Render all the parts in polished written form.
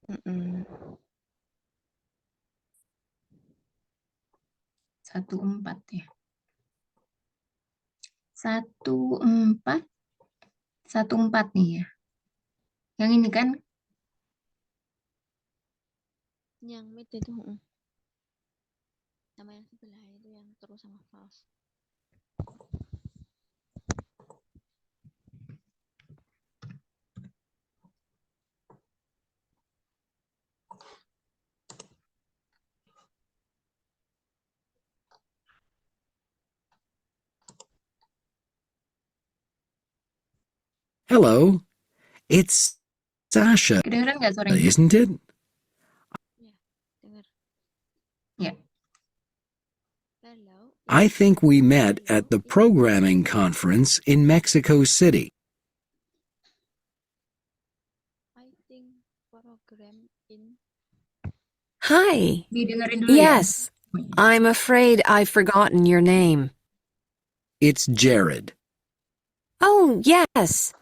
Mm-mm. 14 ya. 14, 14 nih ya. Yang ini kan Yang mid itu, sama yang sebelah itu yang terus sama false. Hello, it's Sasha, kedengeran nggak suaranya? isn't it? Ya, dengar. Ya. Hello. I think we met at the programming conference in Mexico City. I think program in. Hi. Didengerin dulu ya. Yes. I'm afraid I've forgotten your name. It's Jared. Oh, yes.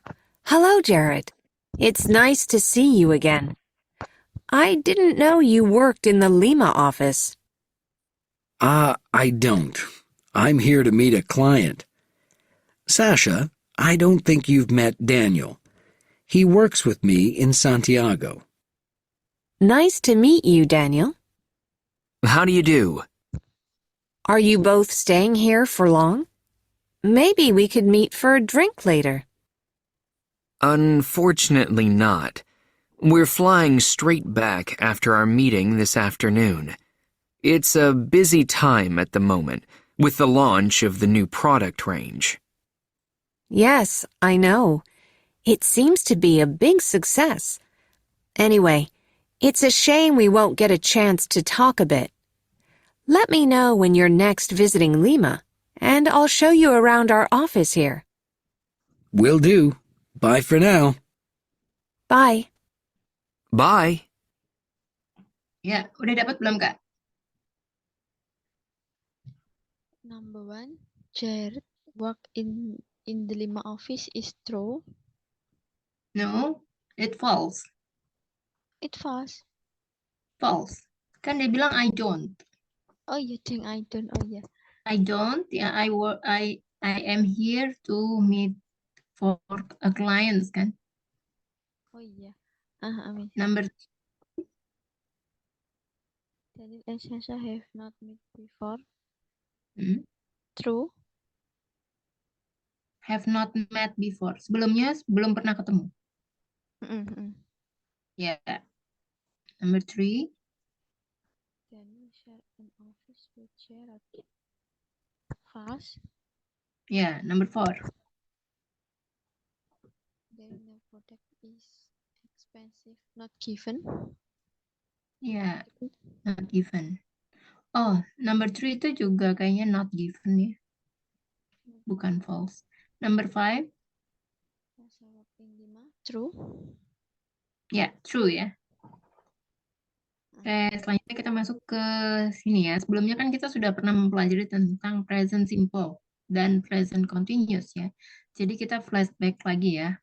Hello, Jared. It's nice to see you again. I didn't know you worked in the Lima office. I don't. I'm here to meet a client. Sasha, I don't think you've met Daniel. He works with me in Santiago. Nice to meet you, Daniel. How do you do? Are you both staying here for long? Maybe we could meet for a drink later. Unfortunately not. We're flying straight back after our meeting this afternoon. It's a busy time at the moment, with the launch of the new product range. Yes, I know. It seems to be a big success. Anyway, it's a shame we won't get a chance to talk a bit. Let me know when you're next visiting Lima, and I'll show you around our office here. Will do. Bye for now. Bye. Bye. Ya, udah dapat belum Kak? Number 1, Jared work in the Lima office is true. No, it false. It false. False. Kan dia bilang I don't. Oh, you think I don't? Oh yeah. I don't. Ya, I am here to meet for a clients kan. Oh yeah. I mean, Number Daniel and Sasha have not met before. hmm, True. have not met before. Sebelumnya belum pernah ketemu. Mm-mm. Ya. Number 3. Daniel share an office with Jared. False. Ya, number 4. Their product is expensive, not given. Ya, not given. Oh, number 3 itu juga kayaknya not given ya. Bukan false. Number 5. Sasha work in Lima. True. Ya, true ya. Oke, selanjutnya kita masuk ke sini ya. Sebelumnya kan kita sudah pernah mempelajari tentang present simple dan present continuous ya. Jadi kita flashback lagi ya.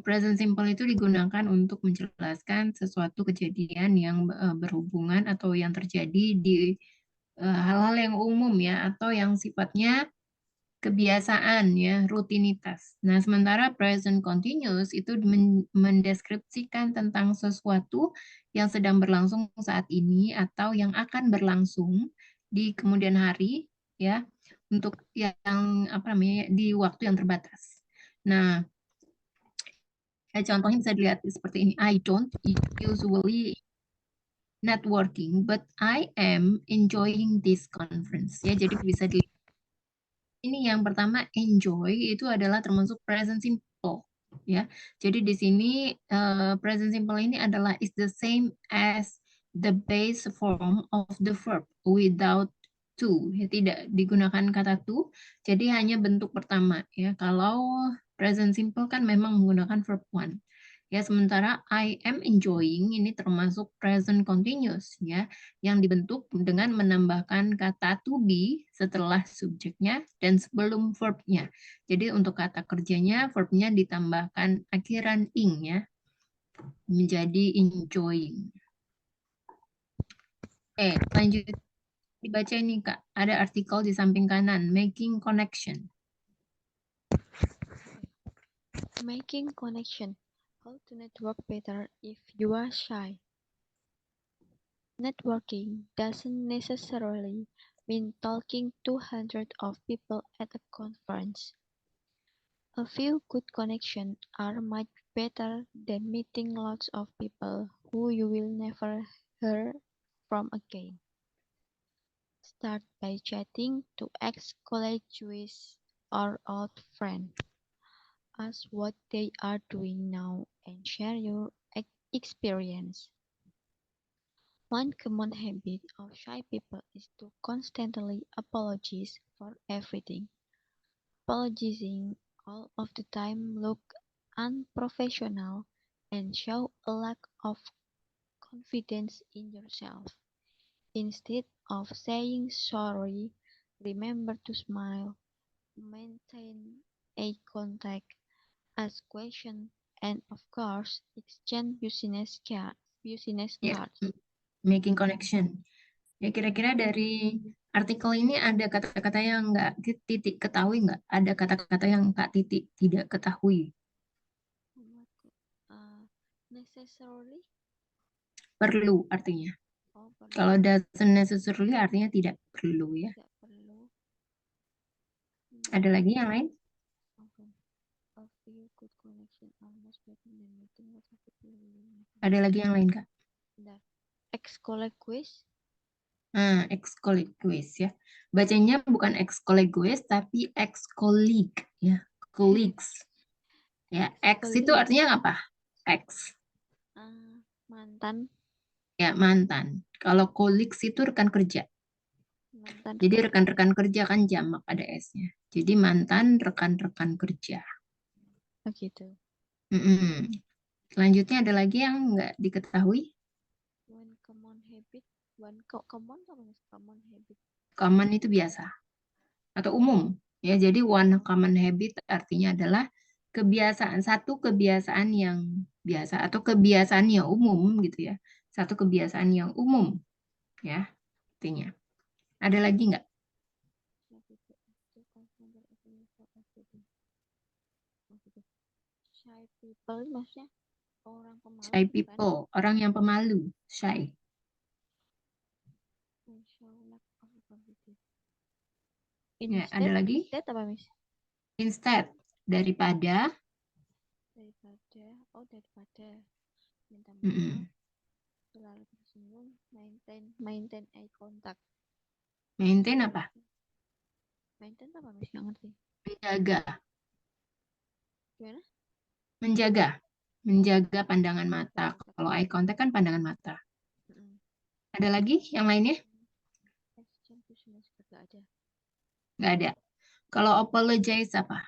Present simple itu digunakan untuk menjelaskan sesuatu kejadian yang berhubungan atau yang terjadi di hal-hal yang umum ya, atau yang sifatnya kebiasaan ya, rutinitas. Nah, sementara present continuous itu mendeskripsikan tentang sesuatu yang sedang berlangsung saat ini atau yang akan berlangsung di kemudian hari ya, untuk yang apa namanya di waktu yang terbatas. Nah, contohnya bisa dilihat seperti ini. I don't usually networking, but I am enjoying this conference. Ya, jadi bisa dilihat. Ini yang pertama, enjoy itu adalah termasuk present simple ya. Jadi di sini present simple ini adalah is the same as the base form of the verb without to. Ya, tidak digunakan kata to. Jadi hanya bentuk pertama ya. Kalau present simple kan memang menggunakan verb one. Ya, sementara I am enjoying ini termasuk present continuous ya, yang dibentuk dengan menambahkan kata to be setelah subjeknya dan sebelum verbnya. Jadi untuk kata kerjanya verbnya ditambahkan akhiran ing ya. menjadi enjoying. Lanjut dibaca ini Kak. Ada artikel di samping kanan, making connection. Making connection. How to network better if you are shy. Networking doesn't necessarily mean talking to hundreds of people at a conference. A few good connections are much better than meeting lots of people who you will never hear from again. Start by chatting to ex-colleagues or old friends. Ask what they are doing now and share your experience. One common habit of shy people is to constantly apologize for everything. Apologizing all of the time look unprofessional and show a lack of confidence in yourself. Instead of saying sorry, remember to smile, maintain eye contact, ask questions, and of course, exchange business Ya, cards. making connection. Ya, kira-kira dari artikel ini ada kata-kata yang nggak Titik ketahui nggak? Ada kata-kata yang Kak Titik tidak ketahui? Necessarily? Perlu artinya. Oh, perlu. Kalau doesn't necessarily artinya tidak perlu ya. Tidak perlu. Ada lagi yang lain? Okay. A few good connection almost better than meeting lots of people. Ada lagi yang lain Kak? Bentar. Ex-colleague quiz? Ex-colleague ya. Bacanya bukan ex-colleague tapi ex-colleague ya. Colleagues. Ya, ex itu artinya apa? Ex. Mantan. Ya, mantan. Kalau colleagues itu rekan kerja. Mantan. Jadi rekan-rekan kerja kan jamak ada S-nya. Jadi mantan rekan-rekan kerja. Begitu. Selanjutnya ada lagi yang nggak diketahui? One common habit. Common habit. Common itu biasa atau umum. Ya, jadi one common habit artinya adalah satu kebiasaan yang biasa atau kebiasaan yang umum gitu ya. Satu kebiasaan yang umum ya artinya. Ada lagi nggak? Shy people maksudnya orang pemalu. Shy people, orang yang pemalu, shy. Ya, ada lagi? Instead apa, Miss? Instead, daripada. Daripada minta maaf, selalu tersenyum, maintain eye contact. Maintain apa? Maintain apa, Miss? Nggak ngerti. Menjaga. Gimana? Menjaga pandangan mata. Kalau eye contact kan pandangan mata. Ada lagi yang lainnya? Nggak ada. Kalau apologize apa?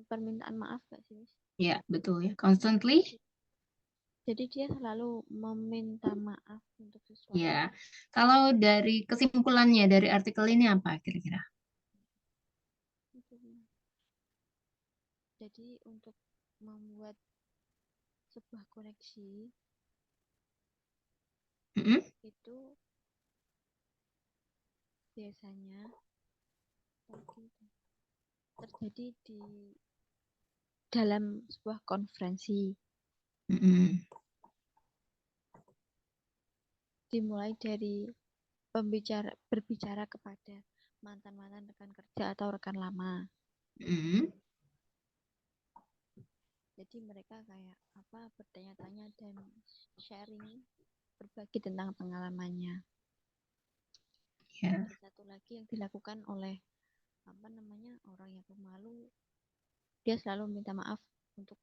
Permintaan maaf nggak sih, Miss? Ya, betul ya. Constantly? Jadi dia selalu meminta maaf untuk sesuatu. Ya. Kalau dari kesimpulannya dari artikel ini apa kira-kira? Jadi untuk membuat sebuah koneksi itu biasanya terjadi di dalam sebuah konferensi. Dimulai dari berbicara kepada mantan-mantan rekan kerja atau rekan lama. Jadi mereka kayak bertanya-tanya dan sharing, berbagi tentang pengalamannya. Yeah. Ada satu lagi yang dilakukan oleh orang yang pemalu, dia selalu minta maaf untuk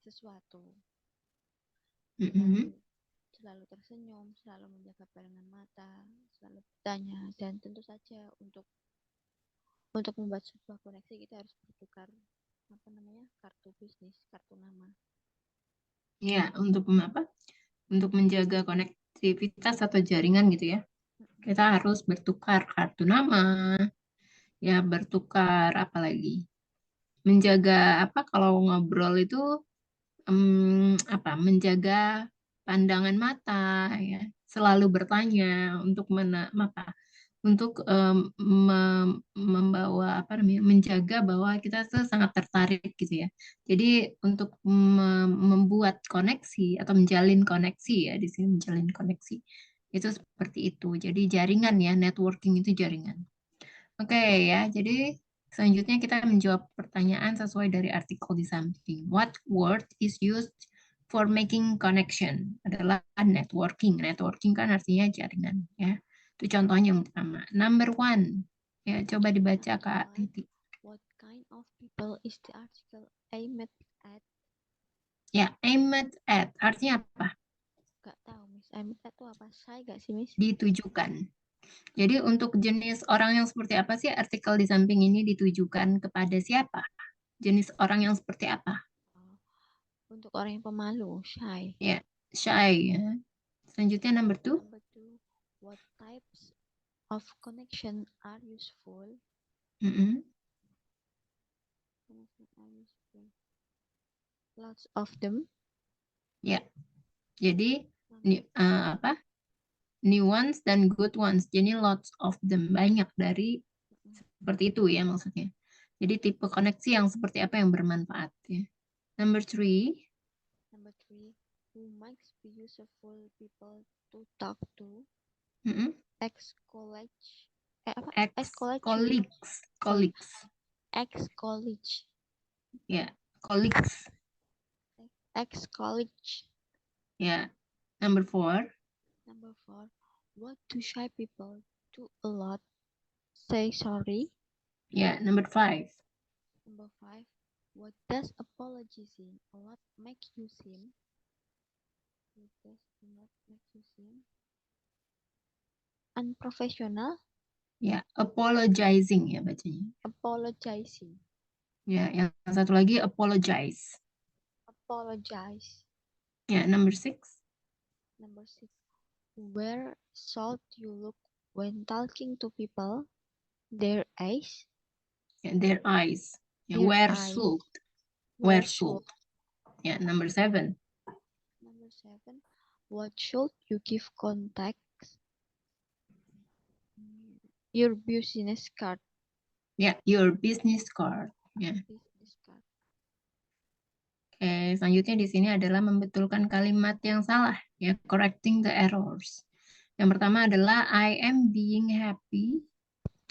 sesuatu. Selalu tersenyum, selalu menjaga pandangan mata, selalu bertanya, dan tentu saja untuk membuat sebuah koneksi kita harus bertukar kartu bisnis, kartu nama. Ya, untuk menjaga konektivitas atau jaringan gitu ya. Kita harus bertukar kartu nama, ya bertukar apa lagi? Menjaga kalau ngobrol itu menjaga pandangan mata, ya, selalu bertanya untuk membawa menjaga bahwa kita tuh sangat tertarik gitu ya. Jadi untuk membuat koneksi atau menjalin koneksi ya, di sini menjalin koneksi itu seperti itu. Jadi jaringan ya, networking itu jaringan. Oke ya, jadi selanjutnya kita menjawab pertanyaan sesuai dari artikel di samping. What word is used for making connection? Adalah networking. Networking kan artinya jaringan ya. Itu contohnya yang pertama. Number one. Ya, coba dibaca Kak Titi. What kind of people is the article aimed at? Ya, aimed at. Artinya apa? Gak tahu, Miss. Aimed at itu apa? Saya gak sih, Miss? Ditujukan. Jadi untuk jenis orang yang seperti apa sih artikel di samping ini ditujukan kepada siapa? Jenis orang yang seperti apa? Untuk orang yang pemalu, shy. Ya, shy ya. Selanjutnya number two. Number two, what types of connection are useful? Mm-mm. Lots of them. Ya, jadi new ones dan good ones. Jadi lots of them, banyak dari seperti itu ya maksudnya. Jadi tipe koneksi yang seperti apa yang bermanfaat ya. Number three. Number three, who makes be useful people to talk to? Mm-mm. Ex-college. Ex-colleagues. Ex-college. Ya, colleagues. Ex-college. Ya, number four. Number four, what do shy people do a lot? Say sorry. Ya, number five. Number five, what does apologizing a lot make you seem? What does a lot make you seem? Unprofessional. Ya, apologizing ya bacanya. Apologizing. Ya, yang satu lagi apologize. Apologize. Ya, number six. Number six, where should you look when talking to people? Their eyes. Ya, their eyes. Ya, Their where eyes. should. Where Where should. Ya, number seven. Number seven, what should you give context? Your business card. Ya, your business card. Ya. Business card. Oke, selanjutnya di sini adalah membetulkan kalimat yang salah, ya, correcting the errors. Yang pertama adalah I am being happy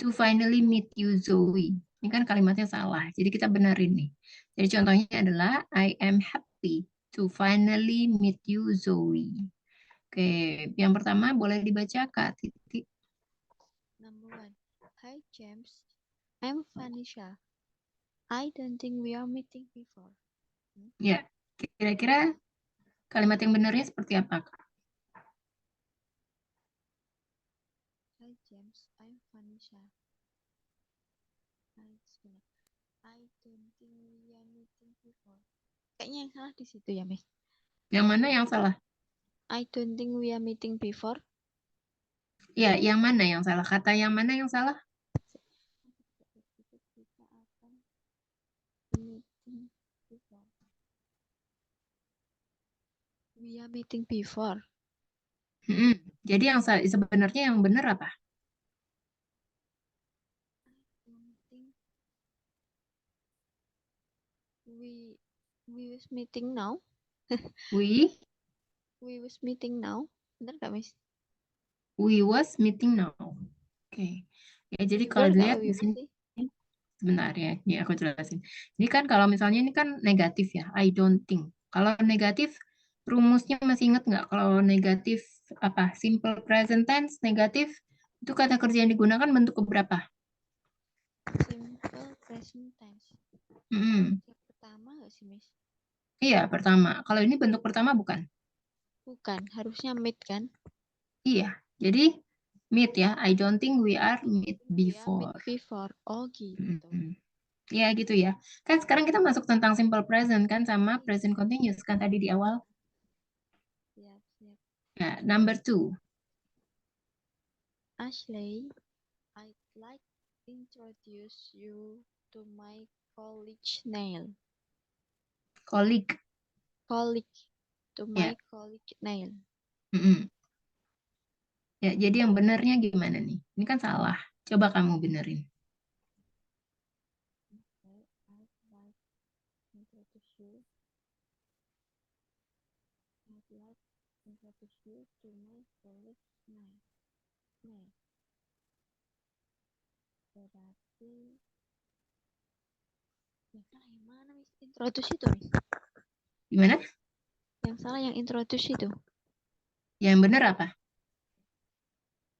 to finally meet you, Zoe. Ini kan kalimatnya salah, jadi kita benerin nih. Jadi contohnya adalah I am happy to finally meet you, Zoe. Oke, yang pertama boleh dibaca Kak Titi. Number one, hi James, I'm Vanisha. I don't think we are meeting before. Ya, kira-kira kalimat yang benarnya seperti apa, Kak? Hi James, I'm Vanisha. I don't think we are meeting before. Kayaknya yang salah di situ ya, Miss. Yang mana yang salah? I don't think we are meeting before. Ya, yang mana yang salah? Kata yang mana yang salah? Kita akan meeting before. We are meeting before. Jadi yang sebenarnya yang benar apa? We was meeting now. We was meeting now. Benar nggak, Miss? we was meeting now. Oke. Ya, jadi kalau Benar nggak dilihat we di was sini sih? sebentar ya. Ini aku jelasin. Ini kan kalau misalnya ini kan negatif ya. I don't think. Kalau negatif rumusnya masih ingat nggak? Kalau negatif apa? Simple present tense negatif itu kata kerja yang digunakan bentuk keberapa? Simple present tense. Mm-mm. Yang pertama nggak sih, Miss? Iya, pertama. Kalau ini bentuk pertama bukan? Bukan, harusnya meet kan? Iya. Jadi meet ya. I don't think we are meet We are before. meet before. Oh gitu. Mm-mm. Ya gitu ya. Kan sekarang kita masuk tentang simple present kan sama present continuous kan tadi di awal. Siap, siap. Ya, number two. Ashley, I'd like to introduce you to my colleague Neil. Colleague. colleague. To Ya. my colleague Nail. Mm-mm. Ya, jadi yang benernya gimana nih? Ini kan salah. Coba kamu benerin. Okay, I'd like introduce you. I'd like introduce you to my colleague Nail. Nail. Berarti yang salah yang mana, Miss? Introduce itu, Miss. Gimana? Yang salah yang introduce itu. Yang bener apa?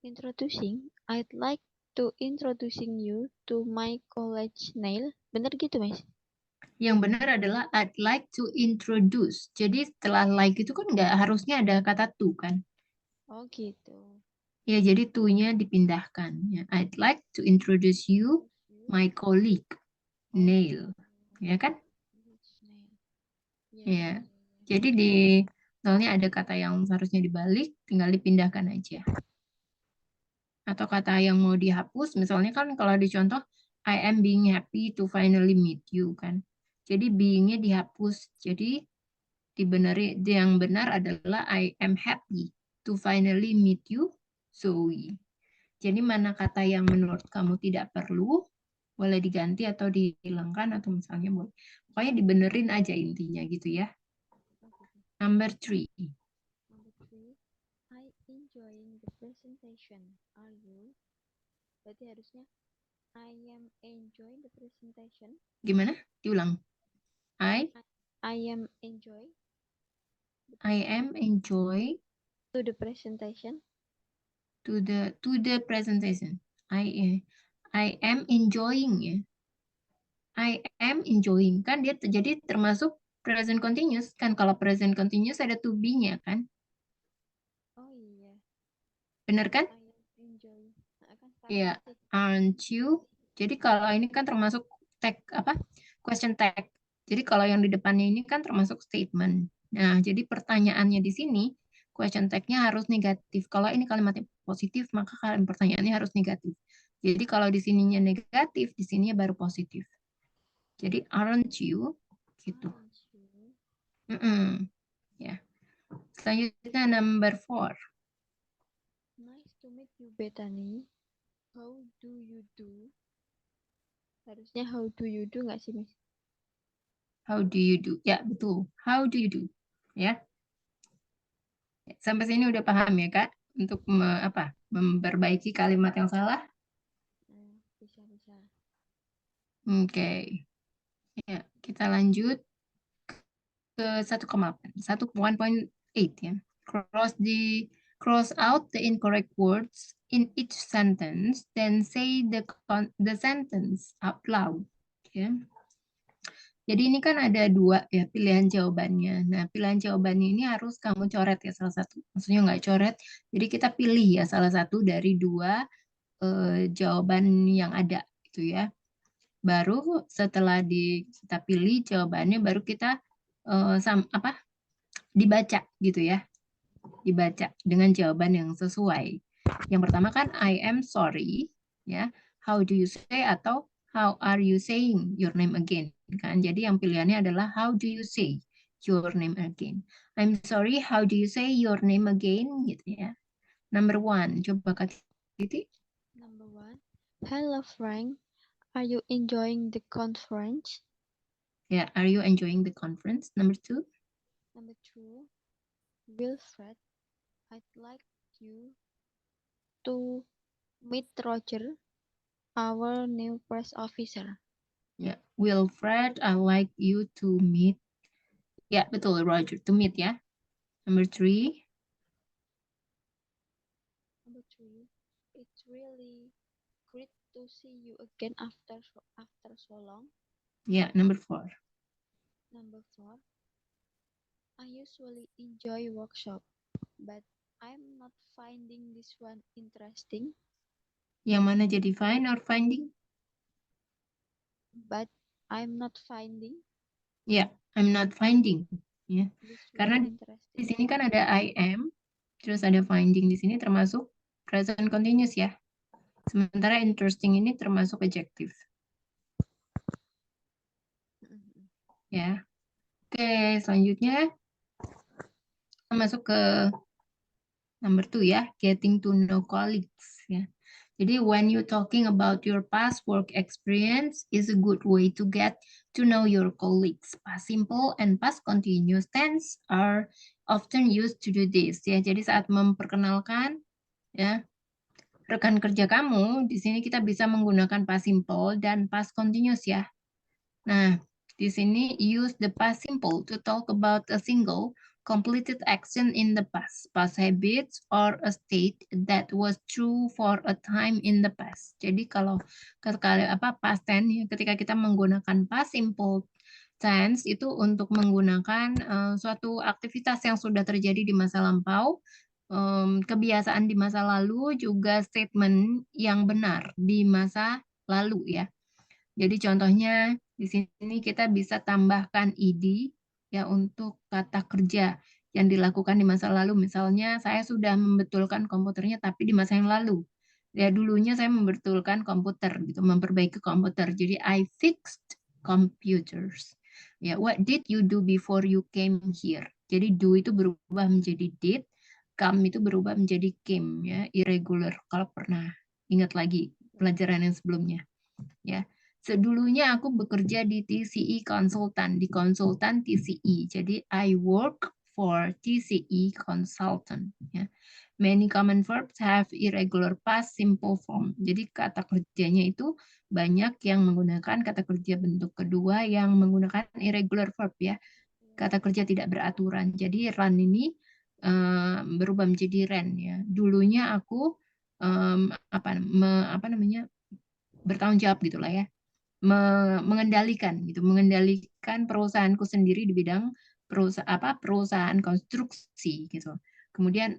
Introducing. I'd like to introducing you to my college Nail. Bener gitu, Miss? Yang benar adalah I'd like to introduce. Jadi setelah like itu kan nggak harusnya ada kata to kan? Oh gitu. Ya, jadi to-nya dipindahkan. Ya, I'd like to introduce you my colleague Neil. Ya kan? Nail. Ya. Jadi di soalnya ada kata yang seharusnya dibalik, tinggal dipindahkan aja. Atau kata yang mau dihapus, misalnya kan kalau di contoh I am being happy to finally meet you kan. Jadi being-nya dihapus. Jadi yang benar adalah I am happy to finally meet you, Zoe. Jadi mana kata yang menurut kamu tidak perlu, boleh diganti atau dihilangkan atau misalnya boleh. Pokoknya dibenerin aja intinya gitu ya. Number 3. Number 3. I enjoying the presentation. Are you? Berarti harusnya I am enjoying the presentation. Gimana? Diulang. I am enjoy enjoy to the presentation. to the presentation. I am enjoying ya. I am enjoying kan dia jadi termasuk present continuous kan, kalau present continuous ada to be-nya kan. Oh iya. Bener kan? I am enjoy. Akan Iya, aren't you? Jadi kalau ini kan termasuk tag apa? Question tag. Jadi kalau yang di depannya ini kan termasuk statement. Nah, jadi pertanyaannya di sini question tag-nya harus negatif. Kalau ini kalimatnya positif, maka kalimat pertanyaannya harus negatif. Jadi kalau di sininya negatif, di sininya baru positif. Jadi aren't you? Gitu. Ya. Selanjutnya number 4. Nice to meet you, Bethany. How do you do? Harusnya how do you do nggak sih, Miss? How do you do? Ya, betul. How do you do? Ya. Sampai sini udah paham ya, Kak? Untuk memperbaiki kalimat yang salah? Bisa. Oke. Ya, kita lanjut ke 1,8 ya. Cross out the incorrect words in each sentence, then say the sentence out loud. Ya. Jadi ini kan ada 2 ya pilihan jawabannya. Nah, pilihan jawabannya ini harus kamu coret ya salah satu. Maksudnya nggak coret, jadi kita pilih ya salah satu dari 2 jawaban yang ada gitu ya. Baru setelah kita pilih jawabannya, baru kita dibaca gitu ya. Dibaca dengan jawaban yang sesuai. Yang pertama kan I am sorry ya. How do you say atau how are you saying your name again kan. Jadi yang pilihannya adalah how do you say your name again. I'm sorry, how do you say your name again gitu ya. Number 1, coba Kak Titi. Number 1. Hello, Frank. Are you enjoying the conference? Ya, are you enjoying the conference? Number 2. Number 2. Wilfred, I'd like you to meet Roger, our new press officer. Ya, Wilfred, I like you to meet. Ya, betul, Roger, to meet ya. Number 3. Number 3. It's really great to see you again after so long. Ya, number 4. Number 4. I usually enjoy workshop, but I'm not finding this one interesting. Yang mana jadi find or finding? But I'm not finding. Ya, I'm not finding. Ya. This Karena one di sini kan ada I am, terus ada finding di sini termasuk present continuous ya. Sementara interesting ini termasuk adjective. Ya. Oke, selanjutnya kita masuk ke number 2 ya, getting to know colleagues ya. Jadi when you talking about your past work experience is a good way to get to know your colleagues. Past simple and past continuous tense are often used to do this ya. Jadi saat memperkenalkan ya rekan kerja kamu, di sini kita bisa menggunakan past simple dan past continuous ya. Nah, di sini use the past simple to talk about a single completed action in the past habits, or a state that was true for a time in the past. Jadi kalau past tense ya, ketika kita menggunakan past simple tense itu untuk menggunakan suatu aktivitas yang sudah terjadi di masa lampau, kebiasaan di masa lalu, juga statement yang benar di masa lalu ya. Jadi contohnya di sini kita bisa tambahkan id ya untuk kata kerja yang dilakukan di masa lalu. Misalnya saya sudah membetulkan komputernya tapi di masa yang lalu. Ya dulunya saya membetulkan komputer gitu, memperbaiki komputer. Jadi I fixed computers. Ya, what did you do before you came here? Jadi do itu berubah menjadi did, come itu berubah menjadi came ya, irregular kalau pernah ingat lagi pelajaran yang sebelumnya ya. Sedulunya aku bekerja di TCE Consultant, di konsultan TCE. Jadi I work for TCE Consultant. Ya. Many common verbs have irregular past simple form. Jadi kata kerjanya itu banyak yang menggunakan kata kerja bentuk kedua yang menggunakan irregular verb ya. Kata kerja tidak beraturan. Jadi run ini berubah menjadi ran ya. Dulunya aku bertanggung jawab gitulah ya. Mengendalikan perusahaanku sendiri di bidang perusahaan konstruksi gitu. Kemudian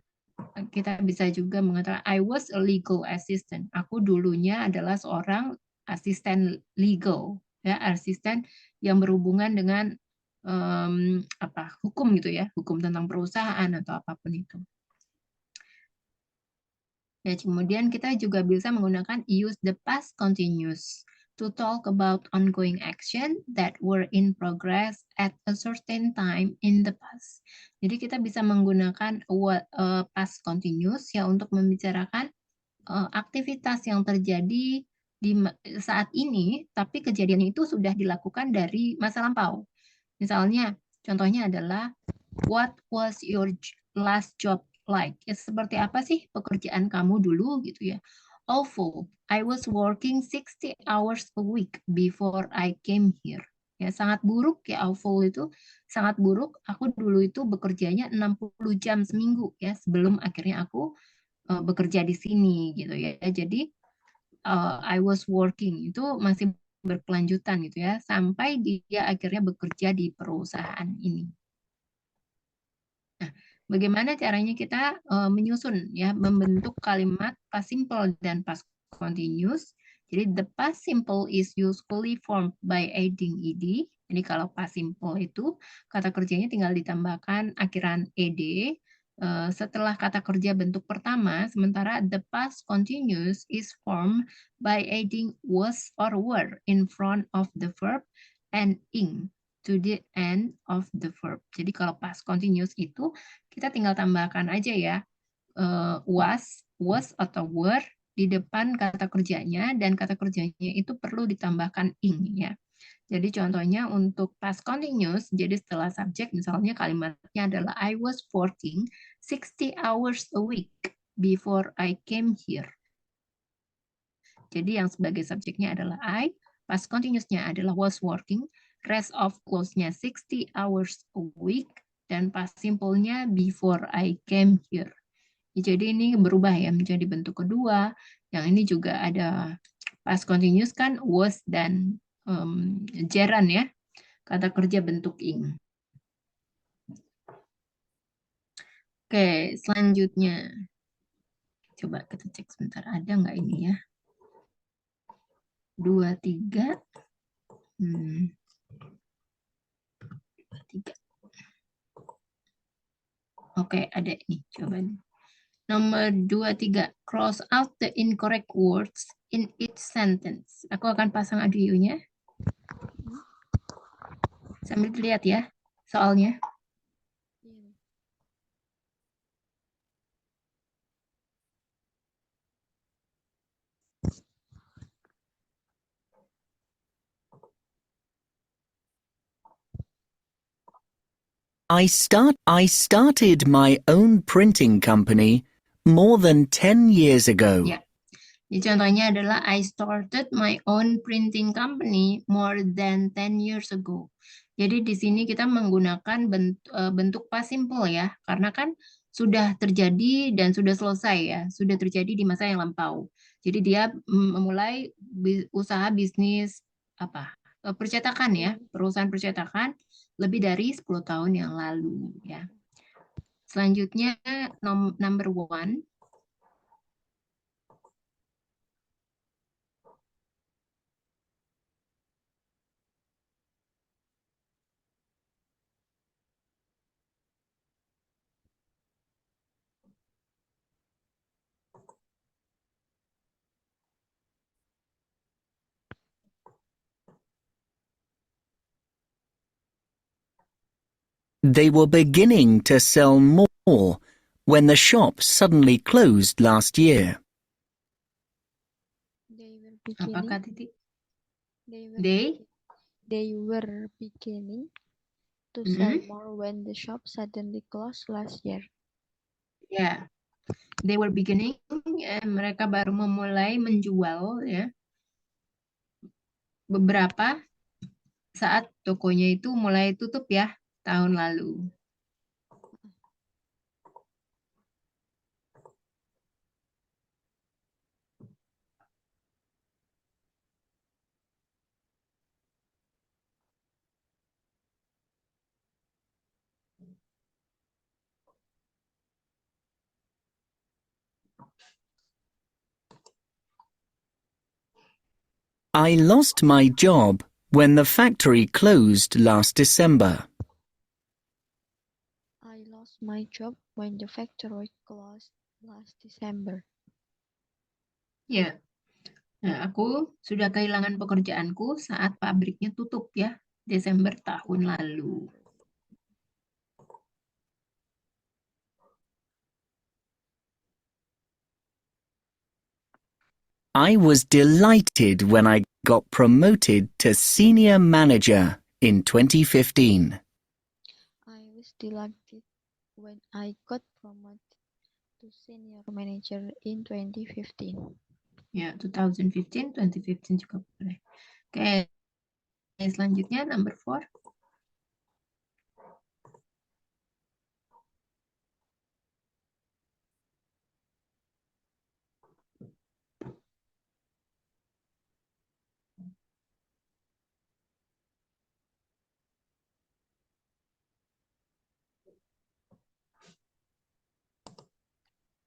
kita bisa juga mengatakan I was a legal assistant. Aku dulunya adalah seorang asisten legal ya, asisten yang berhubungan dengan hukum gitu ya, hukum tentang perusahaan atau apapun itu. Ya, kemudian kita juga bisa menggunakan use the past continuous to talk about ongoing action that were in progress at a certain time in the past. Jadi kita bisa menggunakan past continuous ya untuk membicarakan aktivitas yang terjadi di saat ini, tapi kejadian itu sudah dilakukan dari masa lampau. Misalnya, contohnya adalah what was your last job like? Ya, seperti apa sih pekerjaan kamu dulu gitu ya. Awful. I was working 60 hours a week before I came here. Ya, sangat buruk ya, awful itu sangat buruk. Aku dulu itu bekerjanya 60 jam seminggu ya sebelum akhirnya aku bekerja di sini gitu ya. Jadi I was working itu masih berkelanjutan gitu ya sampai dia akhirnya bekerja di perusahaan ini. Nah, bagaimana caranya kita menyusun ya, membentuk kalimat past simple dan past continuous. Jadi the past simple is usually formed by adding ed. Jadi kalau past simple itu kata kerjanya tinggal ditambahkan akhiran ed setelah kata kerja bentuk pertama, sementara the past continuous is formed by adding was or were in front of the verb and ing to the end of the verb. Jadi kalau past continuous itu kita tinggal tambahkan aja ya was atau were di depan kata kerjanya, dan kata kerjanya itu perlu ditambahkan ing ya. Jadi contohnya untuk past continuous, jadi setelah subjek misalnya kalimatnya adalah I was working 60 hours a week before I came here. Jadi yang sebagai subjeknya adalah I, past continuousnya adalah was working, rest of clause-nya 60 hours a week, dan past simple-nya before I came here. Jadi ini berubah ya menjadi bentuk kedua. Yang ini juga ada past continuous kan was dan gerund ya, kata kerja bentuk ing. Oke, selanjutnya coba kita cek sebentar, ada nggak ini ya? 2, 3. 3. Oke, ada ini, coba. Nomor 2, 3. Cross out the incorrect words in each sentence. Aku akan pasang audio-nya. Sambil dilihat ya. soalnya. Ini. I started my own printing company more than 10 years ago. Ya. Jadi contohnya adalah I started my own printing company more than 10 years ago. Jadi di sini kita menggunakan bentuk past simple ya, karena kan sudah terjadi dan sudah selesai ya, sudah terjadi di masa yang lampau. Jadi dia memulai usaha bisnis percetakan ya, perusahaan percetakan lebih dari 10 tahun yang lalu ya. Selanjutnya number 1. They were beginning to sell more when the shop suddenly closed last year. They were beginning. Apakah titik? They were beginning to sell more when the shop suddenly closed last year. Ya, they were beginning. Mereka baru memulai menjual ya. Beberapa saat tokonya itu mulai tutup ya tahun lalu. I lost my job when the factory closed last December. I lost my job when the factory closed last December. Ya. Nah, aku sudah kehilangan pekerjaanku saat pabriknya tutup ya, Desember tahun lalu. I was delighted when I got promoted to senior manager in 2015. I was delighted when I got promoted to senior manager in 2015. Ya, 2015, 2015 juga boleh. Oke, selanjutnya number 4.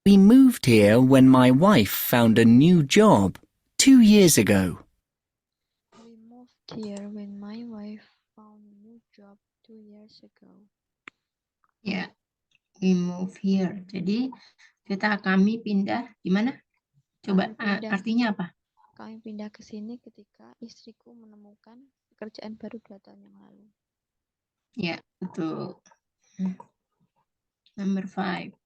We moved here when my wife found a new job 2 years ago. We moved here when my wife found a new job 2 years ago. Ya, we move here. Jadi kami pindah di mana? Coba artinya apa? Kami pindah ke sini ketika istriku menemukan pekerjaan baru 2 tahun yang lalu. Ya, betul. Number 5.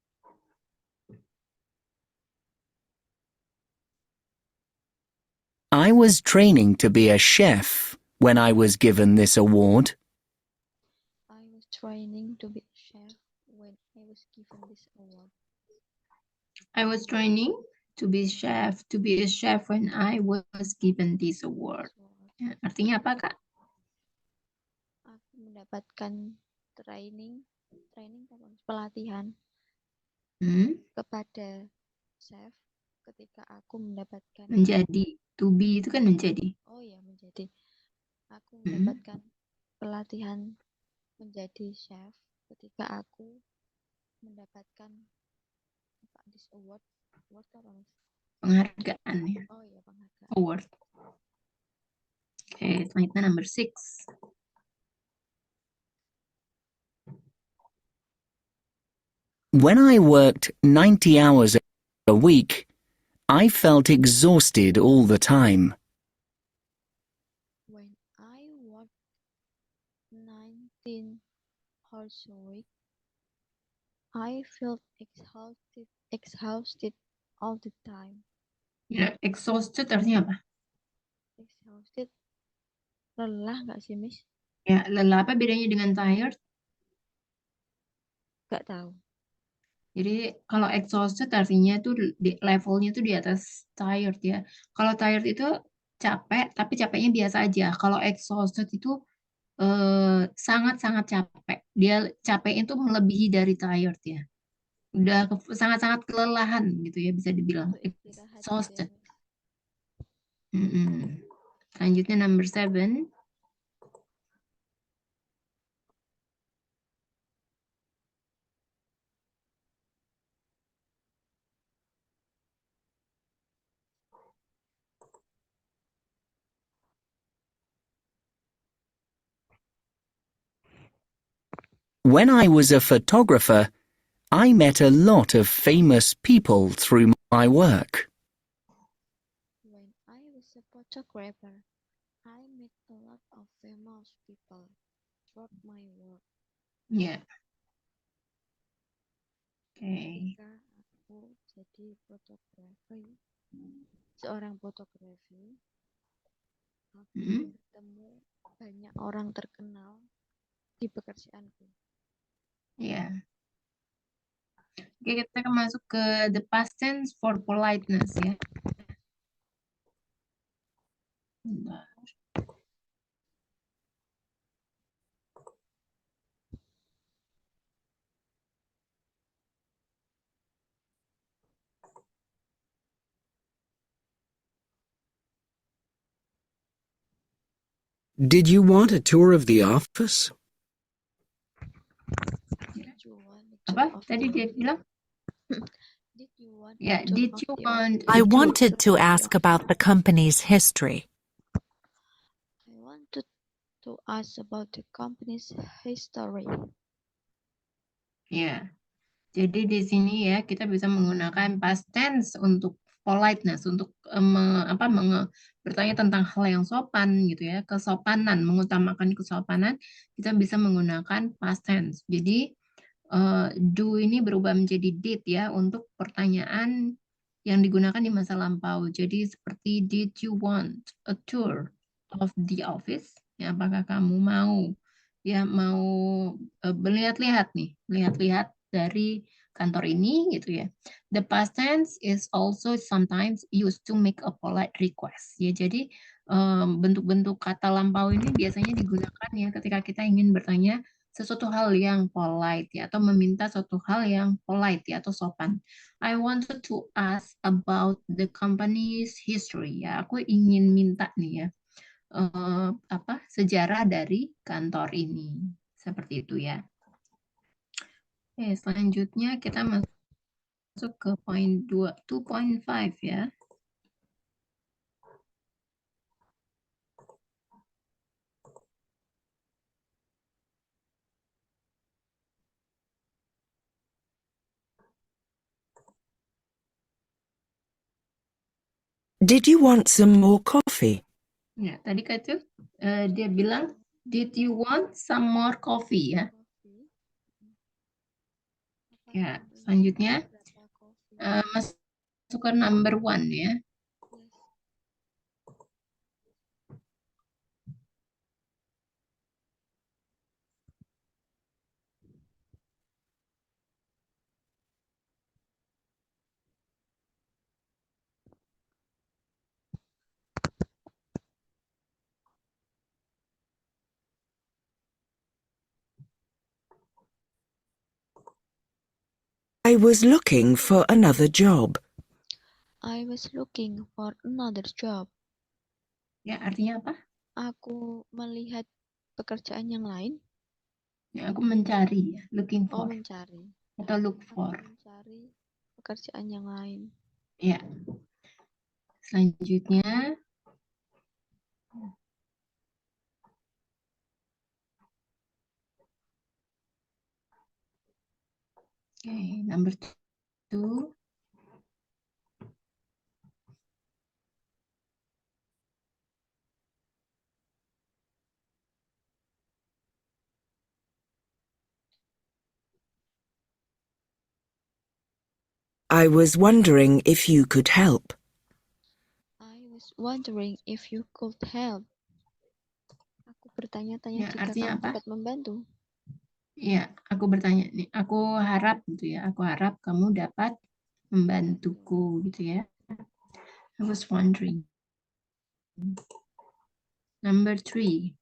I was training to be a chef when I was given this award. I was training to be a chef when I was given this award. I was training to be a chef when I was given this award. Ya, artinya apa, Kak? Aku mendapatkan pelatihan kepada chef ketika aku mendapatkan menjadi, to be itu kan menjadi. Oh ya, menjadi. Aku mendapatkan pelatihan menjadi chef ketika aku mendapatkan this award apa? Penghargaan ya. Oh ya, penghargaan. Award. Oke, selanjutnya number 6. When I worked 90 hours a week, I felt exhausted all the time. When I worked 19 also weak. I felt exhausted all the time. Ya, exhausted artinya apa? Exhausted, lelah nggak sih, Miss? Ya, lelah. Apa bedanya dengan tired? Nggak tahu. Jadi kalau exhausted artinya tuh levelnya tuh di atas tired ya. Kalau tired itu capek, tapi capeknya biasa aja. Kalau exhausted itu sangat-sangat capek. Dia capeknya itu melebihi dari tired ya. Udah sangat-sangat kelelahan gitu ya, bisa dibilang Butuh istirahat gitu ya, exhausted. Miss. Mm-mm. Selanjutnya number 7. When I was a photographer, I met a lot of famous people through my work. When I was a photographer, I met a lot of famous people throughout my work. Ya, oke. Ketika aku jadi fotografer, seorang fotografer, aku Mm-mm. bertemu banyak orang terkenal di pekerjaanku. Ya. Oke, kita akan masuk ke the past tense for politeness ya. Bentar. Did you want a tour of the office? Did you want a tour Apa? of Tadi the dia office? bilang? Did you want Ya, a tour did of you the want office? a I tour? wanted to ask about the company's history. I wanted to ask about the company's history. Ya. Jadi di sini ya kita bisa menggunakan past tense untuk politeness, untuk bertanya tentang hal yang sopan gitu ya, kesopanan, mengutamakan kesopanan, kita bisa menggunakan past tense. Jadi do ini berubah menjadi did ya untuk pertanyaan yang digunakan di masa lampau. Jadi seperti did you want a tour of the office? Ya, apakah kamu mau melihat-lihat nih, lihat-lihat dari kantor ini gitu ya. The past tense is also sometimes used to make a polite request. Ya, jadi bentuk-bentuk kata lampau ini biasanya digunakan ya ketika kita ingin bertanya sesuatu hal yang polite ya atau meminta suatu hal yang polite ya atau sopan. I wanted to ask about the company's history ya. Aku ingin minta nih ya sejarah dari kantor ini. Seperti itu ya. Oke, selanjutnya kita masuk ke poin 2.5 ya. Did you want some more coffee? Ya, tadi itu dia bilang, did you want some more coffee ya? Coffee. Ya, Apakah selanjutnya berapa coffee? masuk ke number 1 ya. Yes. I was looking for another job. I was looking for another job. Ya, artinya apa? Aku melihat pekerjaan yang lain. Ya, aku mencari ya, looking Oh, for mencari. atau look Aku for. mencari pekerjaan yang lain. Ya. Selanjutnya number 2. I was wondering if you could help. I was wondering if you could help. Aku bertanya-tanya Ya, jika artinya kamu apa? dapat membantu. Ya, aku bertanya nih. Aku harap gitu ya. Aku harap kamu dapat membantuku gitu ya. I was wondering. Number 3.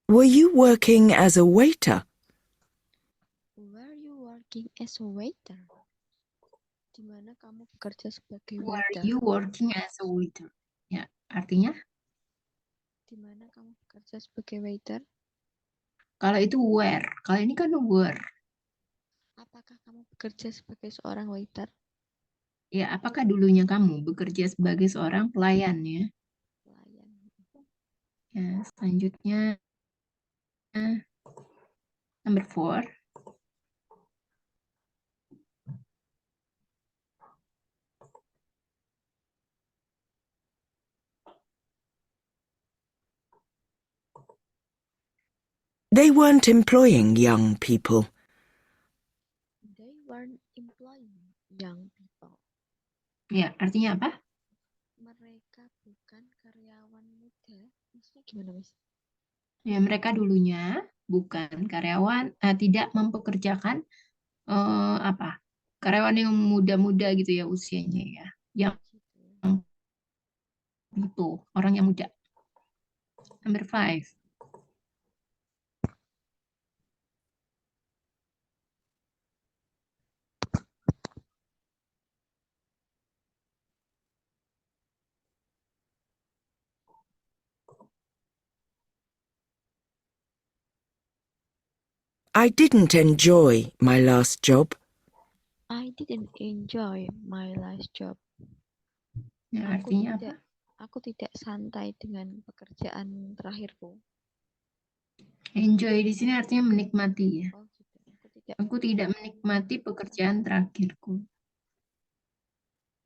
Were you working as a waiter? Were you working as a waiter? Di mana kamu bekerja sebagai Were waiter? you working as a waiter? Ya, artinya Di mana kamu bekerja sebagai waiter? kalau itu where. Kalau ini kan were. Apakah kamu bekerja sebagai seorang waiter? Ya, apakah dulunya kamu bekerja sebagai seorang pelayan ya? Pelayan. Ya, selanjutnya number 4. They weren't employing young people. They weren't employing young people. Ya, artinya apa? Mereka bukan karyawan muda. Maksudnya gimana, Miss? Ya, mereka dulunya bukan karyawan, tidak mempekerjakan apa? Karyawan yang muda-muda gitu ya usianya ya. Yang Gitu. itu, orang yang muda. Number 5. I didn't enjoy my last job. I didn't enjoy my last job. Ya, Aku artinya tidak, apa? aku tidak santai dengan pekerjaan terakhirku. Enjoy di sini artinya menikmati ya. Oh gitu. Aku tidak menikmati pekerjaan terakhirku.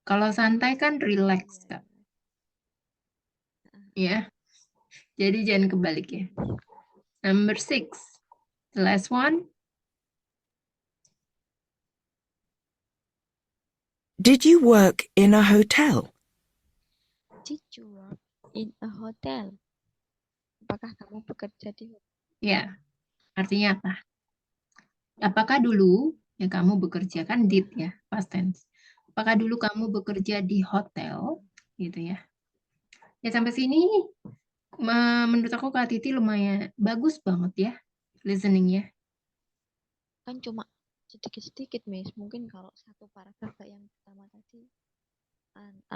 Kalau santai kan relax, Kak. Ya. Jadi jangan kebalik ya. Number 6. The last one. Did you work in a hotel? Did you work in a hotel? Apakah kamu bekerja di hotel? Ya. Artinya apa? Apakah dulu ya kamu bekerja kan did ya, past tense. Apakah dulu kamu bekerja di hotel gitu ya? Ya sampai sini menurut aku Kak Titi lumayan bagus banget ya listeningnya. Kan cuma sedikit-sedikit, Miss. Mungkin kalau satu paragraf kayak yang pertama tadi.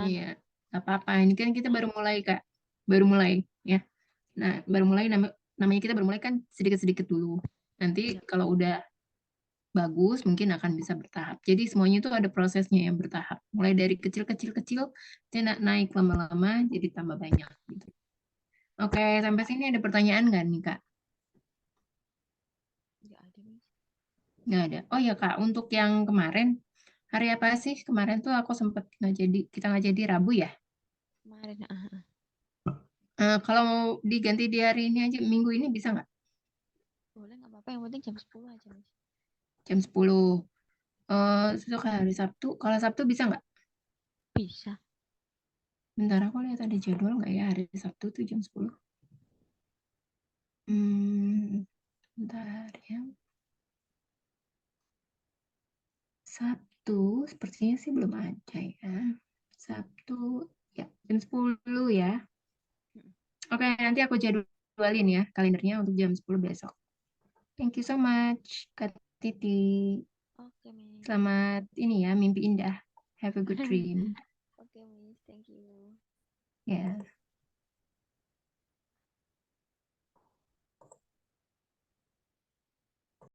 Iya, nggak apa-apa. Ini kan kita baru mulai Kak, baru mulai ya. Nah baru mulai namanya kita baru mulai kan sedikit-sedikit dulu. Nanti kalau udah bagus mungkin akan bisa bertahap. Jadi semuanya itu ada prosesnya yang bertahap. Mulai dari kecil-kecil-kecil, naik lama-lama jadi tambah banyak. Gitu. Oke, sampai sini ada pertanyaan nggak nih Kak? Nggak ada, Miss. Nggak ada. Oh ya Kak, untuk yang kemarin, hari apa sih? Kemarin tuh aku sempat kita nggak jadi Rabu ya. Kemarin, Kalau mau diganti di hari ini aja, minggu ini bisa nggak? boleh nggak apa-apa. Yang penting jam 10 aja, Miss. Jam 10. Besok hari Sabtu. Kalau Sabtu bisa nggak? Bisa. Bentar, aku lihat ada jadwal nggak ya hari Sabtu tuh jam 10. Bentar ya. Sabtu, sepertinya sih belum ada ya. Sabtu, ya jam 10 ya. Oke, nanti aku jadwalin ya kalendernya untuk jam 10 besok. Thank you so much, Kak Titi. Oke, Miss. Selamat ini ya, mimpi indah. Have a good dream. Oke, Miss. Thank you. Ya.